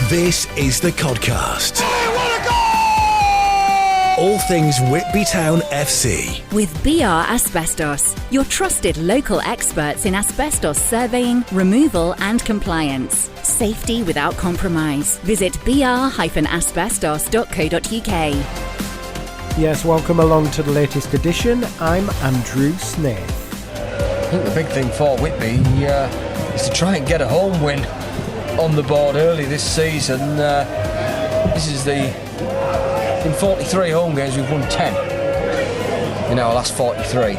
This is the Codcast. Oh, what a goal! All things Whitby Town FC. With BR Asbestos, your trusted local experts in asbestos surveying, removal and compliance. Safety without compromise. Visit br-asbestos.co.uk. Yes, welcome along to the latest edition. I'm Andrew Smith. I think the big thing for Whitby is to try and get a home win on the board early this season. This is in 43 home games we've won 10 in our last 43 in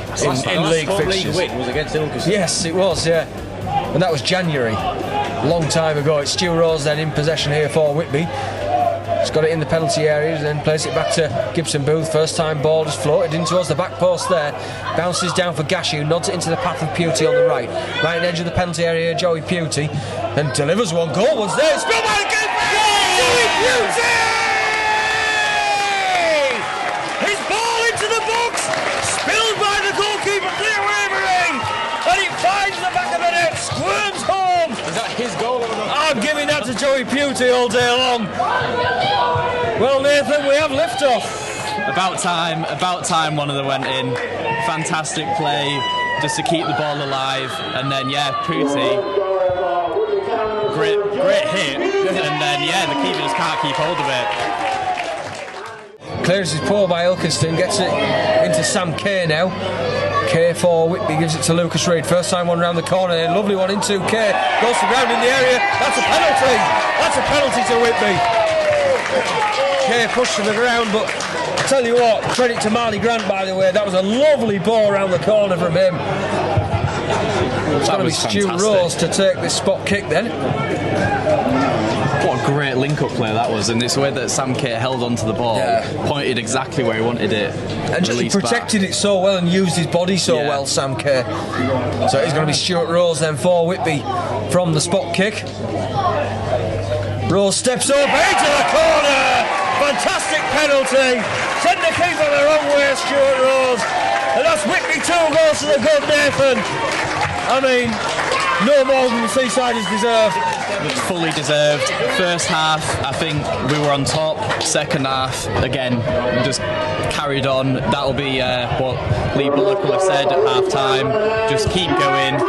league fixtures. League win was against Ilkeston. Yes, it was, yeah, and that was January, a long time ago. It's Stu Rose then in possession here for Whitby. He's got it in the penalty area, then plays it back to Gibson Booth. First time ball is floated in towards the back post there. Bounces down for Gashu, nods it into the path of Phuthi on the right. Right edge of the penalty area, Joey Phuthi. Then delivers one. Goal was there. It's spilled by the keeper! Joey Phuthi! His ball into the box! Spilled by the goalkeeper, clear wavering! And it finds the back of the net, squirms home! Is that his goal or not? I'm giving that to Joey Phuthi all day long. Well, Nathan, we have liftoff. About time one of them went in. Fantastic play just to keep the ball alive. And then, Phuthi, great hit. And then, the keeper just can't keep hold of it. Clears his ball by Ilkeston, gets it into Sam Kay now. Kay for Whitby, gives it to Lucas Reid. First time one round the corner, then lovely one into Kay. Goes to ground in the area. That's a penalty. That's a penalty to Whitby. Kay pushed to the ground, but I tell you what, credit to Marley Grant, by the way. That was a lovely ball around the corner from him. It's going to be Stu Rose to take this spot kick then. What a great link-up play that was, and it's the way that Sam Kay held onto the ball, pointed exactly where he wanted it. And just he protected it so well and used his body so well, Sam Kay. So it's going to be Stuart Rose then for Whitby from the spot kick. Rose steps over into the corner. Fantastic penalty. Send the keeper the wrong way, Stuart Rose. And that's Whitby 2 goals to the good, Nathan. I mean, no more than the Seasiders deserve. It's fully deserved. First half, I think we were on top. Second half, again, we just carried on. That'll be what Lee Bullock will have said at half time. Just keep going.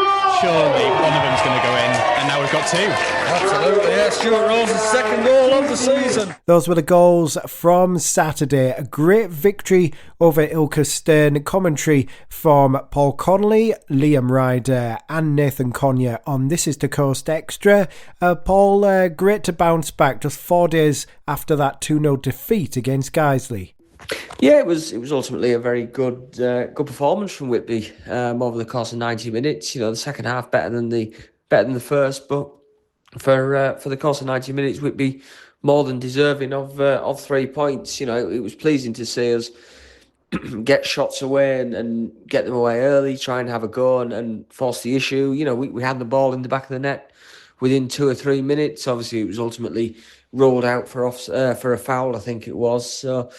Surely one of them's going to go in, and now we've got 2. Absolutely, yeah. Stuart Rose's second goal of the season. Those were the goals from Saturday. A great victory over Ilkeston. Commentary from Paul Connolly, Liam Ryder and Nathan Conyer on This Is the Coast Extra. Paul, great to bounce back just 4 days after that 2-0 defeat against Guiseley. Yeah, it was ultimately a very good performance from Whitby over the course of 90 minutes. You know, the second half better than the first, but for the course of 90 minutes, Whitby more than deserving of 3 points. You know, it was pleasing to see us get shots away and get them away early, try and have a go and force the issue. You know, we had the ball in the back of the net within 2 or 3 minutes. Obviously, it was ultimately ruled out for a foul, I think it was. So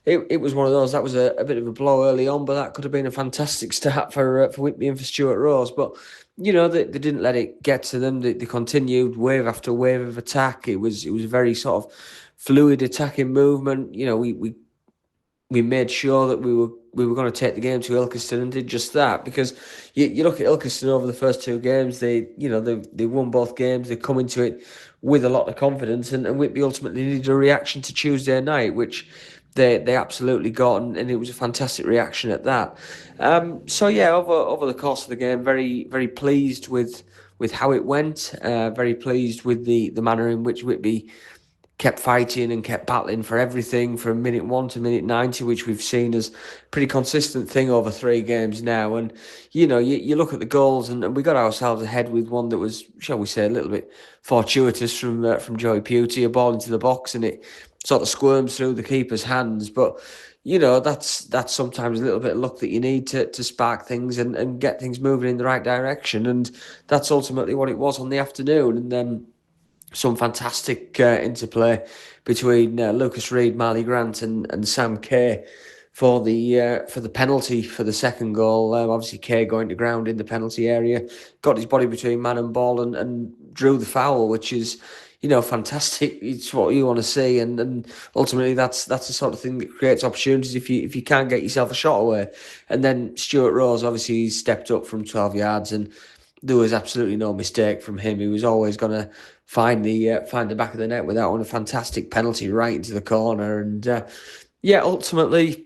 it was one of those. That was a bit of a blow early on, but that could have been a fantastic start for Whitby and for Stuart Rose. But you know, they didn't let it get to them. They continued wave after wave of attack. It was a very sort of fluid attacking movement. You know, we made sure that we were going to take the game to Ilkeston and did just that, because you look at Ilkeston over the first 2 games, they won both games. They come into it with a lot of confidence, and Whitby ultimately needed a reaction to Tuesday night, which they absolutely got, and it was a fantastic reaction at that. So yeah, over the course of the game, very very pleased with how it went. Very pleased with the manner in which Whitby kept fighting and kept battling for everything from minute 1 to minute 90, which we've seen as a pretty consistent thing over 3 games now. And you know, you look at the goals, and we got ourselves ahead with one that was, shall we say, a little bit fortuitous from Joey Phuthi, a ball into the box, and it sort of squirms through the keeper's hands. But you know, that's sometimes a little bit of luck that you need to spark things and get things moving in the right direction. And that's ultimately what it was on the afternoon. And then some fantastic interplay between Lucas Reid, Marley Grant and Sam Kay for the penalty for the second goal. Obviously, Kay going to ground in the penalty area, got his body between man and ball and drew the foul, which is, fantastic. It's what you want to see, and ultimately that's the sort of thing that creates opportunities if you can't get yourself a shot away. And then Stuart Rose, obviously, he stepped up from 12 yards, and there was absolutely no mistake from him. He was always going to find the back of the net with that one, a fantastic penalty right into the corner, and ultimately,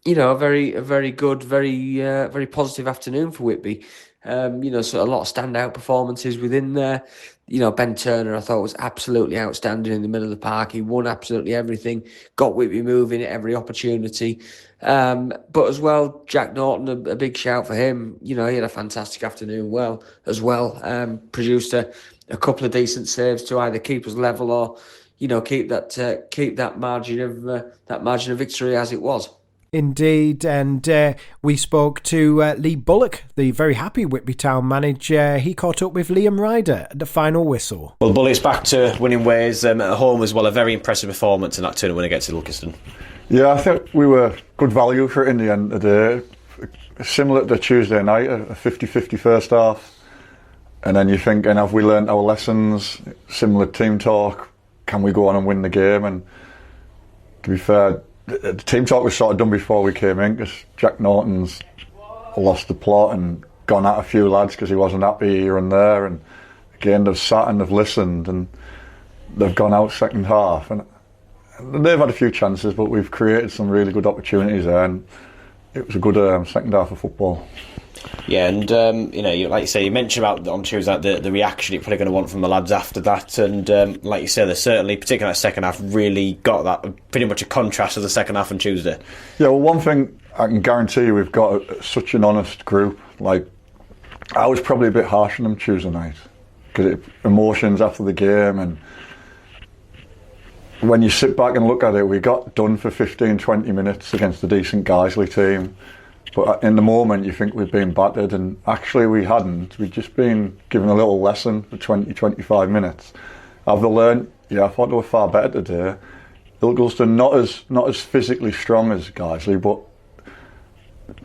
a very good, very positive afternoon for Whitby. So a lot of standout performances within there. Ben Turner, I thought, was absolutely outstanding in the middle of the park. He won absolutely everything, got Whitby moving at every opportunity. But as well, Jack Norton, a big shout for him. He had a fantastic afternoon as well. Produced a couple of decent saves to either keep us level or, keep that margin of victory as it was. Indeed, and we spoke to Lee Bullock, the very happy Whitby Town manager. He caught up with Liam Ryder at the final whistle. Well, Bullock's back to winning ways at home as well. A very impressive performance in that 2-0 win against Ilkeston. Yeah, I think we were good value for it in the end of the day. Similar to Tuesday night, a 50-50 first half. And then you're thinking, have we learnt our lessons? Similar team talk. Can we go on and win the game? And to be fair, the team talk was sort of done before we came in, because Jack Norton's lost the plot and gone at a few lads because he wasn't happy here and there. And again, they've sat and they've listened and they've gone out second half. And they've had a few chances, but we've created some really good opportunities there. And it was a good second half of football. Yeah, and like you say, you mentioned about on Tuesday the reaction you're probably going to want from the lads after that, and like you say, they certainly, particularly that second half, really got that pretty much a contrast to the second half on Tuesday. Yeah, well, one thing I can guarantee you, we've got such an honest group. Like, I was probably a bit harsh on them Tuesday night because emotions after the game, and when you sit back and look at it, we got done for 15-20 minutes against a decent Guiseley team. But in the moment, you think we've been battered, and actually we hadn't. We'd just been given a little lesson for 20-25 minutes. Have they learned? Yeah, I thought they were far better today. Ilkeston not as physically strong as Guiseley, but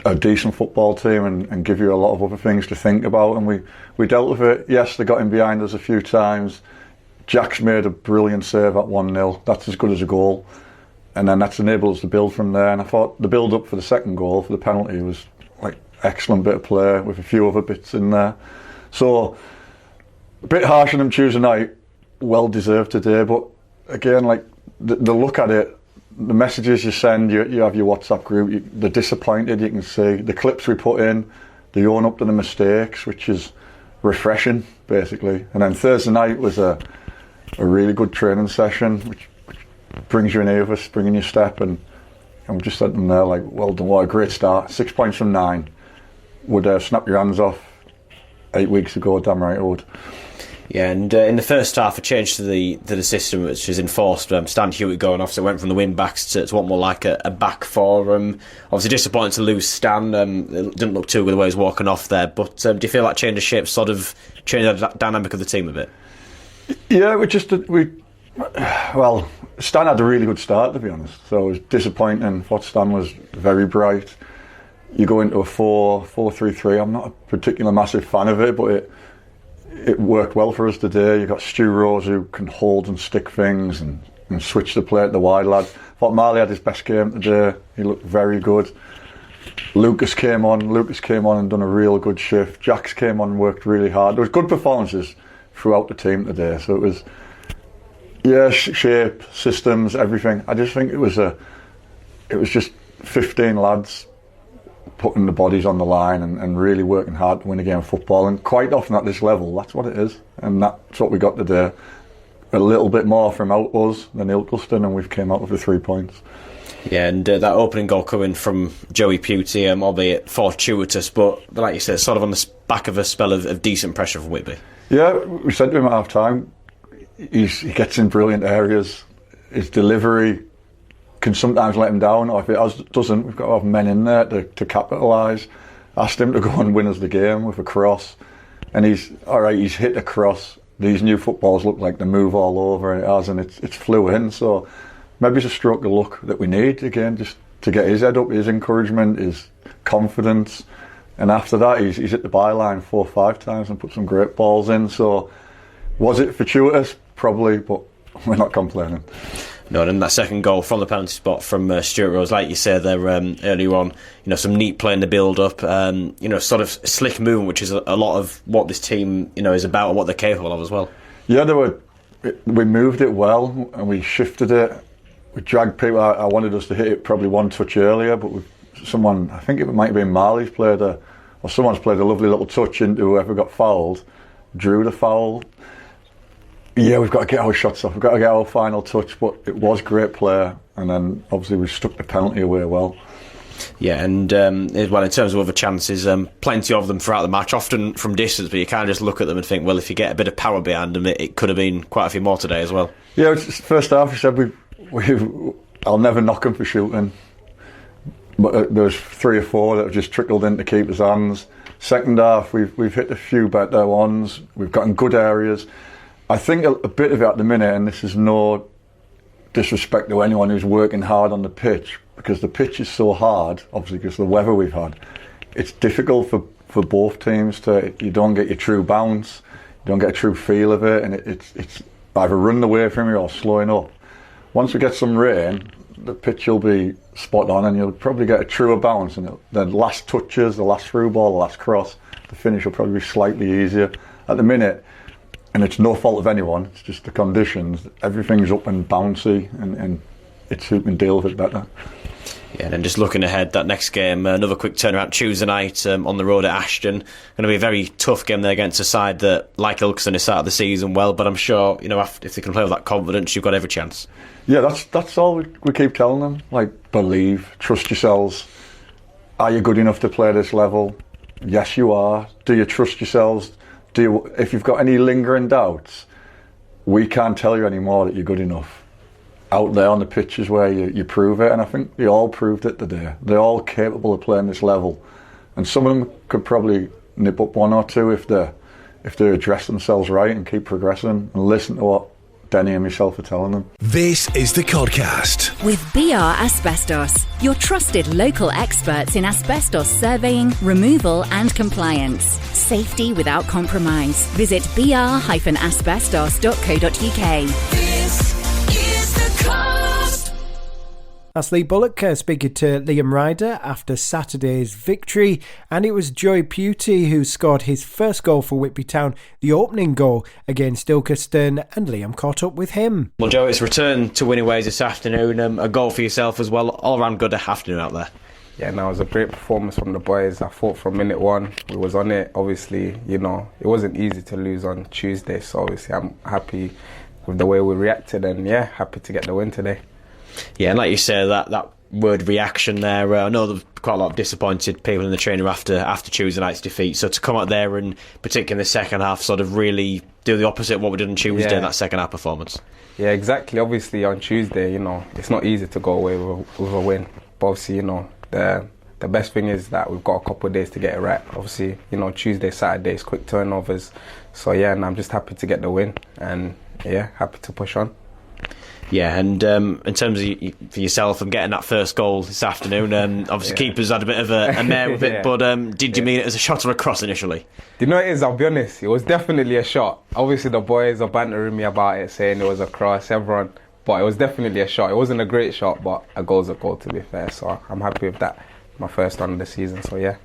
a decent football team and give you a lot of other things to think about. And we dealt with it. Yes, they got in behind us a few times. Jack's made a brilliant save at 1-0. That's as good as a goal. And then that's enabled us to build from there. And I thought the build-up for the second goal, for the penalty, was like excellent bit of play with a few other bits in there. So a bit harsh on them Tuesday night, well deserved today. But again, like the look at it, the messages you send, you have your WhatsApp group, they're disappointed, you can see. The clips we put in, they own up to the mistakes, which is refreshing, basically. And then Thursday night was a really good training session, which brings you in here with us, bringing your step, and we just said to them there, like, well done, what a great start. 6 points from 9. Would snap your hands off 8 weeks ago, damn right it would. Yeah, and in the first half, a change to the system which is enforced. Stan Hewitt going off, so it went from the wing backs to what more like a back four. Obviously disappointing to lose Stan. It didn't look too good the way he was walking off there. But do you feel that change of shape sort of changed the dynamic of the team a bit? Yeah, well, Stan had a really good start, to be honest. So it was disappointing. Thought Stan was very bright. You go into a 4-3-3. I'm not a particular massive fan of it, but it worked well for us today. You got Stu Rose, who can hold and stick things and switch the play at the wide lad. Thought Marley had his best game today. He looked very good. Lucas came on and done a real good shift. Jax came on and worked really hard. There was good performances throughout the team today. So it was, yeah, shape, systems, everything. I just think it was just 15 lads putting the bodies on the line and really working hard to win a game of football. And quite often at this level, that's what it is. And that's what we got today. A little bit more from out us than Ilkeston, and we've came out with the 3 points. Yeah, and that opening goal coming from Joey Phuthi, albeit fortuitous, but like you said, sort of on the back of a spell of decent pressure from Whitby. Yeah, we said to him at half time, he gets in brilliant areas. His delivery can sometimes let him down, or if it doesn't, we've got to have men in there to capitalise. Asked him to go and win us the game with a cross, and he's hit a cross. These new footballs look like they move all over, and it has, and it's flew in. So maybe it's a stroke of luck that we need again, just to get his head up, his encouragement, his confidence. And after that, he's hit the byline 4 or 5 times and put some great balls in. So Was it fortuitous? Probably, but we're not complaining. No, and that second goal from the penalty spot from Stuart Rose, like you said there earlier on, some neat play in the build-up, sort of slick movement, which is a lot of what this team, is about and what they're capable of as well. Yeah, we moved it well and we shifted it. We dragged people. I wanted us to hit it probably one touch earlier, but I think it might have been Marley's someone's played a lovely little touch into whoever got fouled, drew the foul. Yeah, we've got to get our shots off. We've got to get our final touch, but it was great play, and then obviously we stuck the penalty away well. Yeah, and as well in terms of other chances, plenty of them throughout the match, often from distance, but you can't just look at them and think, well, if you get a bit of power behind them, it could have been quite a few more today as well. Yeah, first half we said I'll never knock them for shooting, but there's 3 or 4 that have just trickled into keepers' hands. Second half we've hit a few better ones. We've got in good areas. I think a bit of it at the minute, and this is no disrespect to anyone who's working hard on the pitch, because the pitch is so hard, obviously because of the weather we've had. It's difficult for both teams you don't get your true bounce, you don't get a true feel of it, and it's either running away from you or slowing up. Once we get some rain, the pitch will be spot on and you'll probably get a truer bounce, and the last touches, the last through ball, the last cross, the finish will probably be slightly easier. At the minute, and it's no fault of anyone, it's just the conditions, everything's up and bouncy, and it's suiting deal with it better. Yeah, and then just looking ahead, that next game, another quick turnaround Tuesday night on the road at Ashton. Going to be a very tough game there against a side that, like Ilkeston, has started the season well, but I'm sure, if they can play with that confidence, you've got every chance. Yeah, that's all we keep telling them. Believe, trust yourselves. Are you good enough to play this level? Yes, you are. Do you trust yourselves? If you've got any lingering doubts, we can't tell you anymore that you're good enough. Out there on the pitches where you prove it, and I think they all proved it today. They're all capable of playing this level, and some of them could probably nip up 1 or 2 if they address themselves right and keep progressing and listen to what Denny and myself are telling them. This is the Codcast. With BR Asbestos, your trusted local experts in asbestos surveying, removal and compliance. Safety without compromise. Visit br-asbestos.co.uk. This is the Cast. That's Lee Bullock speaking to Liam Ryder after Saturday's victory, and it was Joey Phuthi who scored his first goal for Whitby Town, the opening goal against Ilkeston, and Liam caught up with him. Well, Joe, it's returned to winning ways this afternoon, a goal for yourself as well, all round good afternoon out there. Yeah, no, it was a great performance from the boys. I thought from minute 1 we was on it. Obviously, it wasn't easy to lose on Tuesday, so obviously I'm happy with the way we reacted, and happy to get the win today. Yeah, and like you say, that word reaction there, I know there's quite a lot of disappointed people in the training after Tuesday night's defeat, so to come out there and particularly in the second half sort of really do the opposite of what we did on Tuesday in that second half performance. Yeah, exactly. Obviously on Tuesday, it's not easy to go away with a win, but obviously, the best thing is that we've got a couple of days to get it right. Obviously, Tuesday, Saturday is quick turnovers, so and I'm just happy to get the win, and happy to push on. Yeah, and in terms of for yourself and getting that first goal this afternoon, obviously keeper's had a bit of a mare with it, but did you mean it as a shot or a cross initially? Do you know what it is? I'll be honest, it was definitely a shot. Obviously the boys are bantering me about it, saying it was a cross, everyone, but it was definitely a shot. It wasn't a great shot, but a goal's a goal, to be fair, so I'm happy with that. My first one of the season, so yeah.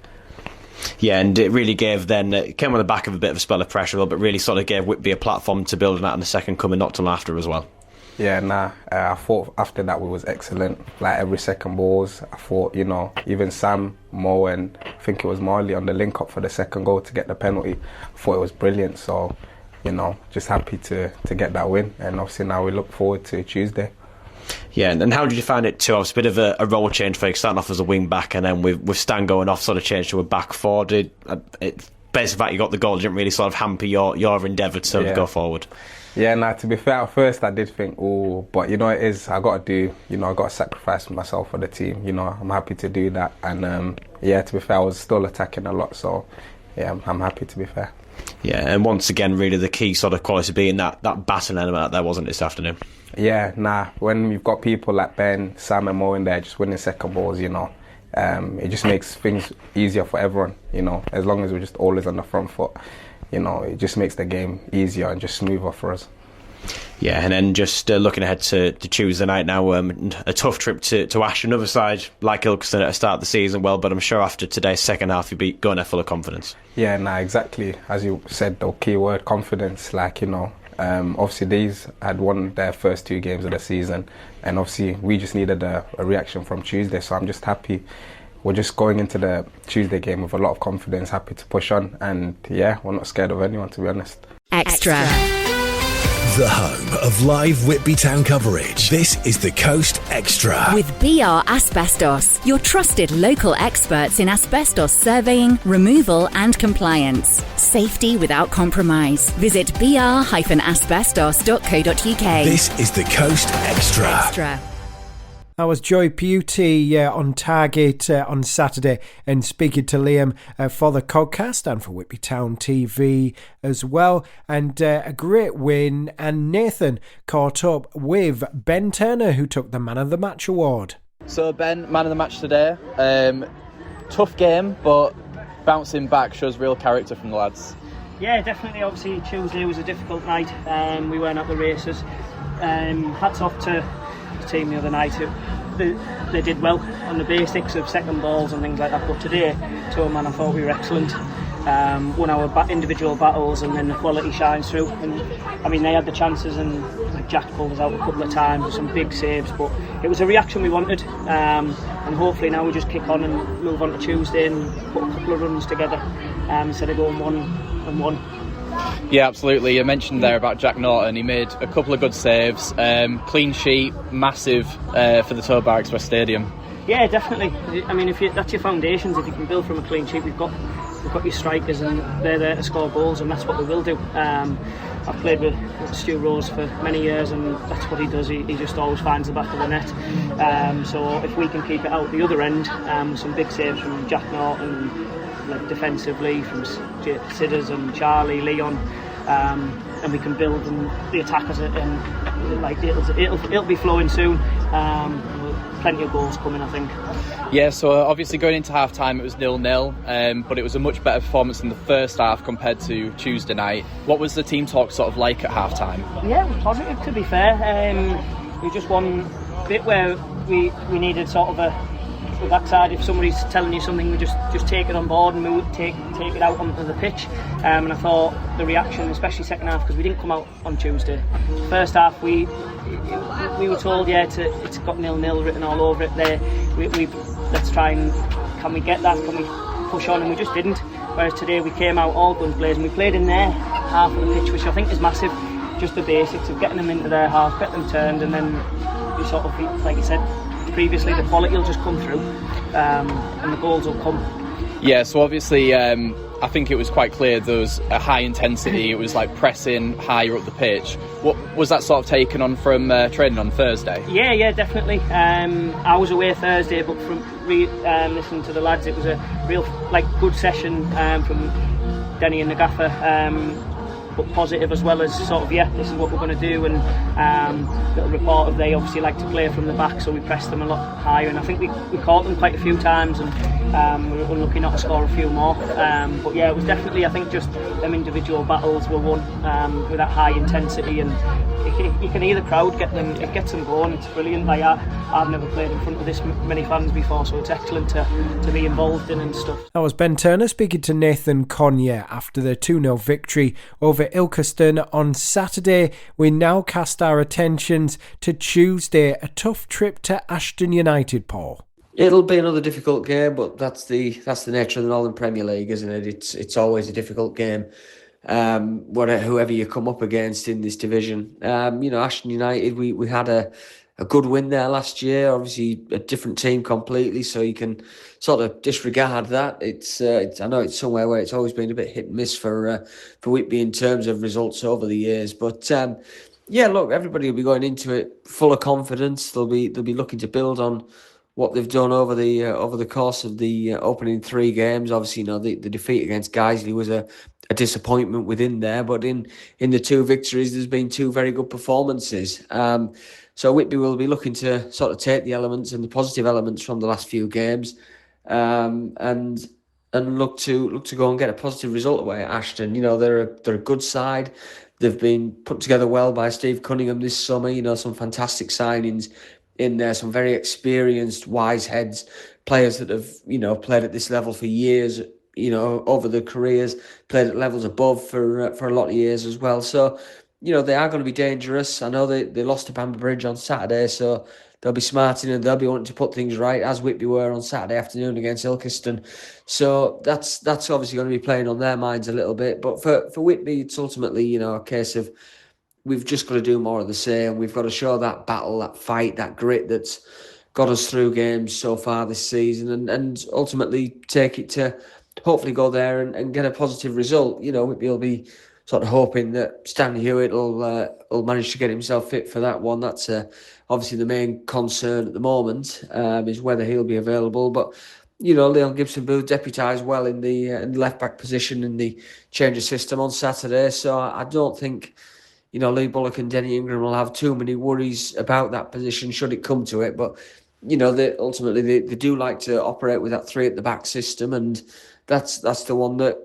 Yeah, and it really gave it came on the back of a bit of a spell of pressure, but really sort of gave Whitby a platform to build on that in the second coming, not till after as well. Yeah, I thought after that we was excellent. Like every second balls, I thought, even Sam, Mo, and I think it was Marley on the link up for the second goal to get the penalty. I thought it was brilliant. So, just happy to get that win. And obviously now we look forward to Tuesday. Yeah, and how did you find it too? It's a bit of a role change for you, starting off as a wing back, and then with Stan going off, sort of changed to a back four. Based on the fact you got the goal, didn't really sort of hamper your endeavour to go forward. Yeah, to be fair, at first I did think, but it is, I got to do, I got to sacrifice myself for the team. I'm happy to do that, and to be fair, I was still attacking a lot, so I'm happy, to be fair. Yeah, and once again, really the key sort of quality being that batting element out there, wasn't it, this afternoon? Yeah, when you've got people like Ben, Sam and Mo in there just winning second balls, it just makes things easier for everyone, as long as we're just always on the front foot. it just makes the game easier and just smoother for us. Yeah, and then just looking ahead to Tuesday night now, a tough trip to Ashton, another side like Ilkeston at the start of the season, but I'm sure after today's second half you'll be going there full of confidence. Yeah, exactly. As you said, the key word, confidence. Obviously these had won their first 2 games of the season, and obviously we just needed a reaction from Tuesday, so I'm just happy. We're just going into the Tuesday game with a lot of confidence, happy to push on, and yeah, we're not scared of anyone, to be honest. Extra. The home of live Whitby Town coverage. This is the Coast Extra. With BR Asbestos, your trusted local experts in asbestos surveying, removal and compliance. Safety without compromise. Visit br-asbestos.co.uk. This is the Coast Extra. That was Joey Phuthi on target on Saturday, and speaking to Liam for the Codcast and for Whitby Town TV as well. And a great win, and Nathan caught up with Ben Turner, who took the Man of the Match award. So Ben, Man of the Match today. Tough game, but bouncing back shows real character from the lads. Yeah, definitely. Obviously Tuesday was a difficult night. We weren't at the races. Hats off to team the other night. They did well on the basics of second balls and things like that, but today, to a man, I thought we were excellent. Won our individual battles, and then the quality shines through. And I mean, they had the chances, and Jack pulled us out a couple of times with some big saves, but it was a reaction we wanted, and hopefully now we just kick on and move on to Tuesday and put a couple of runs together instead of going 1-1. Yeah, absolutely. You mentioned there about Jack Norton. He made a couple of good saves. Clean sheet, massive for the Tobar Express Stadium. Yeah, definitely. I mean, that's your foundations. If you can build from a clean sheet, we've got your strikers, and they're there to score goals, and that's what we will do. I've played with Stu Rose for many years, and that's what he does. He just always finds the back of the net. So if we can keep it out the other end, some big saves from Jack Norton, defensively from Sidders and Charlie, Leon, and we can build, and the attackers it'll be flowing soon. Plenty of goals coming, I think. Yeah, so obviously going into half time it was 0-0, but it was a much better performance in the first half compared to Tuesday night. What was the team talk sort of like at half time? Yeah, it was positive, to be fair. We just one bit where we needed sort of a backside. If somebody's telling you something, we just take it on board and take it out onto the pitch. And I thought the reaction, especially second half, because we didn't come out on Tuesday. First half we were told, it's got 0-0 written all over it there. We let's try and can we get that? Can we push on? And we just didn't. Whereas today we came out all guns blazing. We played in their half of the pitch, which I think is massive. Just the basics of getting them into their half, get them turned, and then we sort of, like you said previously, the quality will just come through, and the goals will come. Yeah, so obviously I think it was quite clear there was a high intensity. It was like pressing higher up the pitch. What was that sort of taken on from training on Thursday? Yeah, definitely. I was away Thursday, but from listening to the lads, it was a real good session from Denny and the gaffer. But positive as well as sort of, this is what we're going to do, and little report of they obviously like to play from the back, so we pressed them a lot higher, and I think we caught them quite a few times, and we were unlucky not to score a few more, but yeah, it was definitely, I think, just them individual battles were won with that high intensity, and you can hear the crowd it gets them going. It's brilliant. I've never played in front of this many fans before, so it's excellent to be involved in and stuff. That was Ben Turner speaking to Nathan Conyer after the 2-0 victory over Ilkeston on Saturday. We now cast our attentions to Tuesday, a tough trip to Ashton United, Paul. It'll be another difficult game, but that's the nature of the Northern Premier League, isn't it? It's always a difficult game. Whoever you come up against in this division. Ashton United, we had a good win there last year, obviously a different team completely, so you can sort of disregard that. I know it's somewhere where it's always been a bit hit and miss for Whitby in terms of results over the years, but look, everybody will be going into it full of confidence. They'll be looking to build on what they've done over the course of the opening 3 games. Obviously, the defeat against Guiseley was a disappointment within there, but in the 2 victories, there's been 2 very good performances. So Whitby will be looking to sort of take the elements and the positive elements from the last few games, and look to go and get a positive result away at Ashton. You know, they're a good side. They've been put together well by Steve Cunningham this summer. You know, some fantastic signings in there, some very experienced, wise heads, players that have, you know, played at this level for years, you know, over their careers, played at levels above for a lot of years as well. So, you know, they are going to be dangerous. I know they lost to Bamber Bridge on Saturday, so they'll be smarting and they'll be wanting to put things right, as Whitby were on Saturday afternoon against Ilkeston. So that's obviously going to be playing on their minds a little bit. But for Whitby, it's ultimately, you know, a case of we've just got to do more of the same. We've got to show that battle, that fight, that grit that's got us through games so far this season, and ultimately take it to hopefully go there and get a positive result. You know, Whitby will be sort of hoping that Stanley Hewitt will manage to get himself fit for that one. That's obviously the main concern at the moment, is whether he'll be available. But you know, Leon Gibson-Booth deputised well in the left back position in the change of system on Saturday. So I don't think, you know, Lee Bullock and Denny Ingram will have too many worries about that position should it come to it. But you know, they do like to operate with that 3 at the back system, and that's the one that,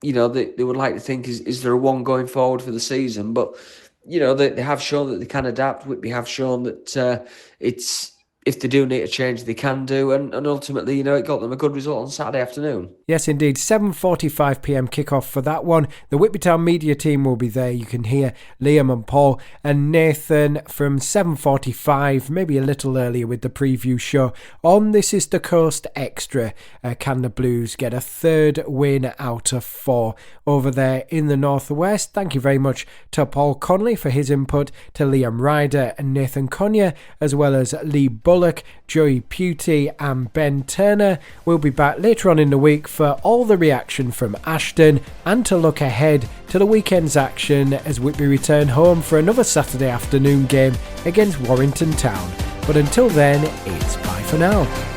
you know, they would like to think is there a one going forward for the season. But you know, they have shown that they can adapt. Whitby have shown that it's, if they do need to change, they can do, and ultimately, you know, it got them a good result on Saturday afternoon. Yes, indeed. 7:45pm kickoff for that one. The Whitby Town media team will be there. You can hear Liam and Paul and Nathan from 7:45, maybe a little earlier with the preview show on This Is the Coast Extra. Can the Blues get a 3rd win out of 4 over there in the Northwest? Thank you very much to Paul Connolly for his input, to Liam Ryder and Nathan Conyer, as well as Lee Bullock, Joey Phuthi and Ben Turner. We'll be back later on in the week for all the reaction from Ashton and to look ahead to the weekend's action as Whitby return home for another Saturday afternoon game against Warrington Town. But until then, it's bye for now.